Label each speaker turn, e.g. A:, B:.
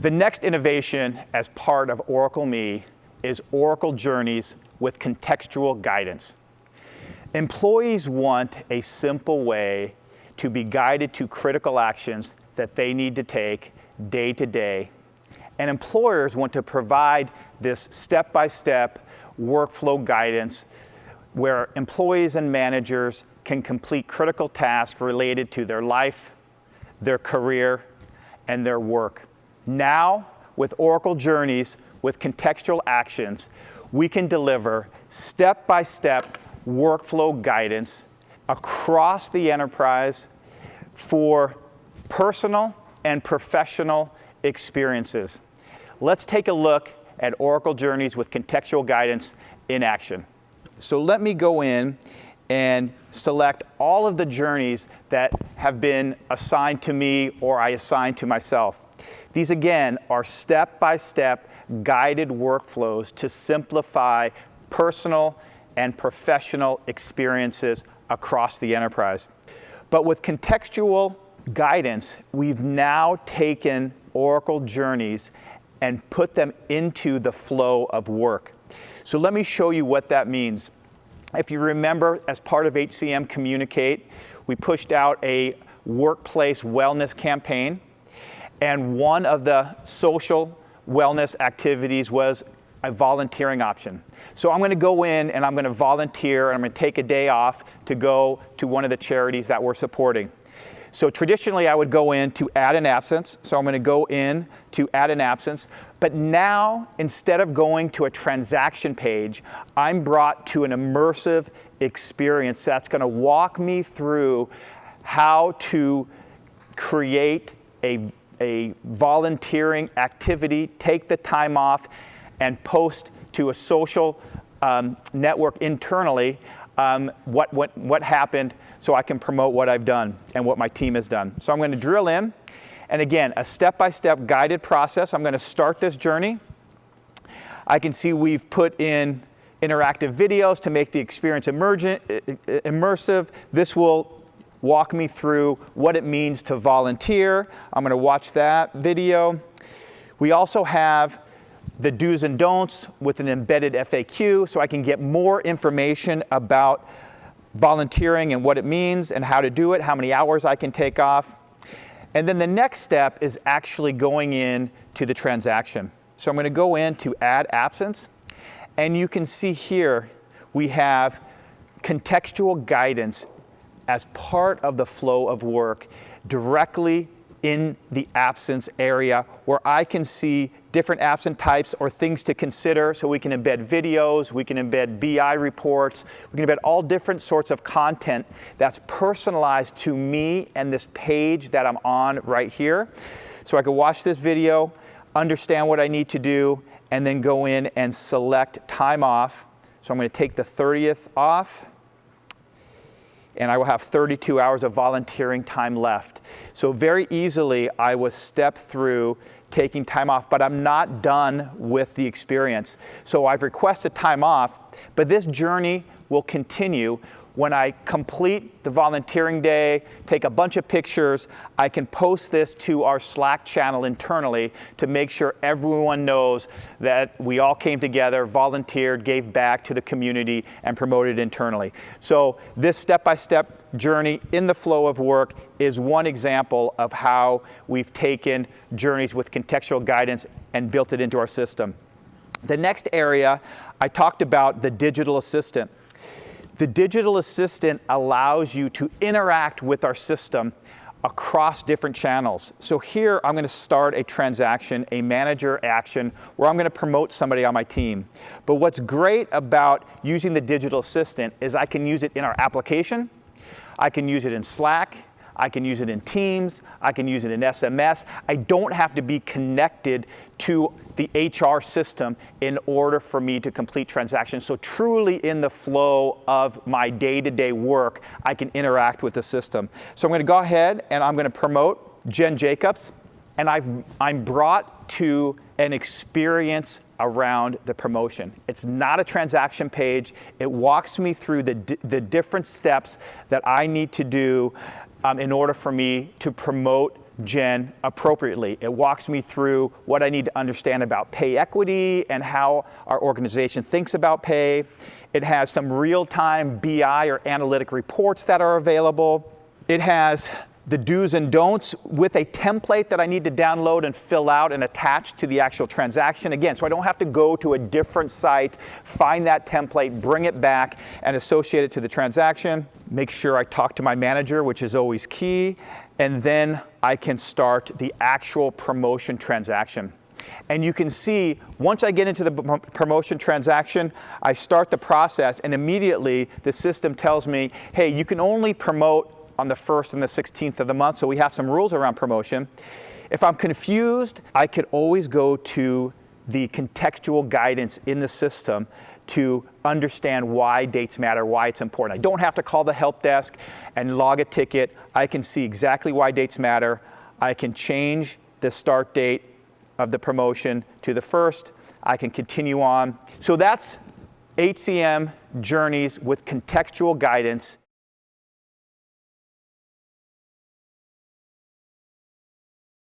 A: The next innovation as part of Oracle Me is Oracle Journeys with contextual guidance. Employees want a simple way to be guided to critical actions that they need to take day to day. And employers want to provide this step-by-step workflow guidance where employees and managers can complete critical tasks related to their life, their career, and their work. Now, with Oracle Journeys with contextual actions, we can deliver step-by-step workflow guidance across the enterprise for personal and professional experiences. Let's take a look at Oracle Journeys with contextual guidance in action. So let me go in and select all of the journeys that have been assigned to me or I assign to myself. These again are step-by-step guided workflows to simplify personal and professional experiences across the enterprise. But with contextual guidance, we've now taken Oracle Journeys and put them into the flow of work. So let me show you what that means. If you remember, as part of HCM Communicate, we pushed out a workplace wellness campaign, and one of the social wellness activities was a volunteering option. So I'm going to go in and I'm going to volunteer and I'm going to take a day off to go to one of the charities that we're supporting. So traditionally I would go in to add an absence. So I'm going to go in to add an absence. But now, instead of going to a transaction page, I'm brought to an immersive experience that's going to walk me through how to create a volunteering activity, take the time off, and post to a social network internally what happened, so I can promote what I've done and what my team has done. So I'm going to drill in, and again, a step-by-step guided process. I'm going to start this journey. I can see we've put in interactive videos to make the experience immersive. This will walk me through what it means to volunteer. I'm going to watch that video. We also have the do's and don'ts with an embedded FAQ, so I can get more information about volunteering and what it means and how to do it, how many hours I can take off. And then the next step is actually going in to the transaction. So I'm going to go in to add absence, and you can see here we have contextual guidance as part of the flow of work directly in the absence area, where I can see different absent types or things to consider. So we can embed videos, we can embed BI reports, we can embed all different sorts of content that's personalized to me and this page that I'm on right here. So I can watch this video, understand what I need to do, and then go in and select time off. So I'm going to take the 30th off, and I will have 32 hours of volunteering time left. So very easily, I will step through taking time off, but I'm not done with the experience. So I've requested time off, but this journey will continue. When I complete the volunteering day, take a bunch of pictures, I can post this to our Slack channel internally to make sure everyone knows that we all came together, volunteered, gave back to the community, and promoted internally. So this step-by-step journey in the flow of work is one example of how we've taken journeys with contextual guidance and built it into our system. The next area, I talked about the digital assistant. The digital assistant allows you to interact with our system across different channels. So here I'm going to start a transaction, a manager action, where I'm going to promote somebody on my team. But what's great about using the digital assistant is I can use it in our application, I can use it in Slack, I can use it in Teams, I can use it in SMS. I don't have to be connected to the HR system in order for me to complete transactions. So truly in the flow of my day-to-day work, I can interact with the system. So I'm going to go ahead and I'm going to promote Jen Jacobs, and I'm brought to an experience around the promotion. It's not a transaction page. It walks me through the different steps that I need to do in order for me to promote gen appropriately. It walks me through what I need to understand about pay equity and how our organization thinks about pay. It has some real-time BI or analytic reports that are available. It has the do's and don'ts with a template that I need to download and fill out and attach to the actual transaction. Again, so I don't have to go to a different site, find that template, bring it back, and associate it to the transaction. Make sure I talk to my manager, which is always key, and then I can start the actual promotion transaction. And you can see, once I get into the promotion transaction, I start the process, and immediately the system tells me, hey, you can only promote on the 1st and the 16th of the month, so we have some rules around promotion. If I'm confused, I could always go to the contextual guidance in the system to understand why dates matter, why it's important. I don't have to call the help desk and log a ticket. I can see exactly why dates matter. I can change the start date of the promotion to the 1st. I can continue on. So that's HCM journeys with contextual guidance.